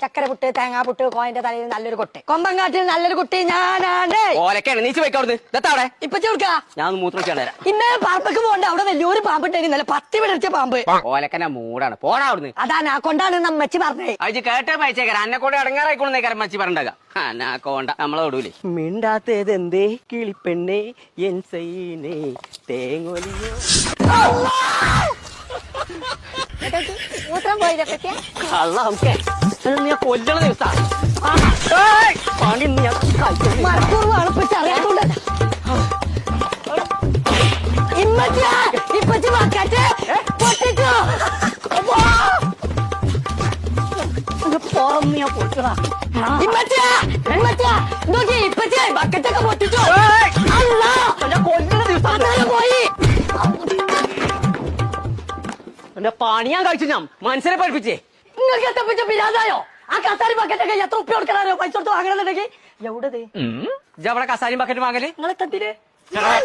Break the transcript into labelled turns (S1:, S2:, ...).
S1: ചക്കര പുട്ട്, തേങ്ങാ പുട്ട്, കോയന്റെ തലയിൽ നല്ലൊരു കൊട്ട്, കൊമ്പങ്കാട്ടിൽ നല്ലൊരു കുട്ടി ഞാനാണ്.
S2: ഓലക്കാണ് നീച്ച് പോയിക്കവിടുന്ന് ഇതവിടെ
S1: ഇപ്പൊ ചോദിക്കാ
S2: ഞാൻ മൂത്രം വെച്ചാൽ തരാം.
S1: ഇന്നലെ പാർപ്പൊക്കെ പോകണ്ട, അവിടെ വലിയൊരു പാമ്പ് ഉണ്ടായിരുന്നു, നല്ല 10 വിടർച്ച പാമ്പ്.
S2: ഓലക്കന്നെ മൂടാണ് പോടാ അവിടുന്ന്.
S1: അതാ കൊണ്ടാണ് നമ്മച്ചി പറഞ്ഞേ.
S2: അയച്ച് കേട്ടേ പയച്ചേക്കാരം അന്നെ കൂടെ അടങ്ങാറായിക്കൊള്ളുന്നേക്കാരം മച്ചി പറഞ്ഞ കോണ്ട നമ്മളെ വിടൂലേ. മിണ്ടാത്തത് എന്തേ കിളിപ്പെണ്ണേ എൻ സൈനേ തേങ്ങോലിയോ
S1: മൂത്രം പോയതൊക്കെ
S2: കള്ള നമുക്ക് നീ കൊല്ലണ ദിവസാ പണി ഞാൻ
S1: മറക്കൂർവാണ് ഇപ്പൊ അറിയാത്തോണ്ട്. ഇപ്പച്ചി വാക്കാറ്റ് പൊട്ടിച്ചോ
S2: പുറന്ന് ഞാൻ പൊട്ടതാ.
S1: ഇപ്പച്ചി ബക്കറ്റൊക്കെ പൊട്ടിച്ചോ.
S2: കൊല്ലണ ദിവസം
S1: പോയി
S2: എന്റെ പണി ഞാൻ കഴിച്ചു. ഞാൻ മനസ്സിനെ പഠിപ്പിച്ചേ.
S1: നിങ്ങൾക്ക് എത്തപ്പിച്ച പിരാതായോ? ആ കസാരി ബക്കറ്റൊക്കെ എത്ര ഉപ്പ കൊടുക്കാനോ പൈസ കൊടുത്ത് വാങ്ങണമെന്നുണ്ടെങ്കിൽ എവിടെ
S2: അവിടെ കസാരിയും ബക്കറ്റ് വാങ്ങല്
S1: നിങ്ങളെ തട്ടില്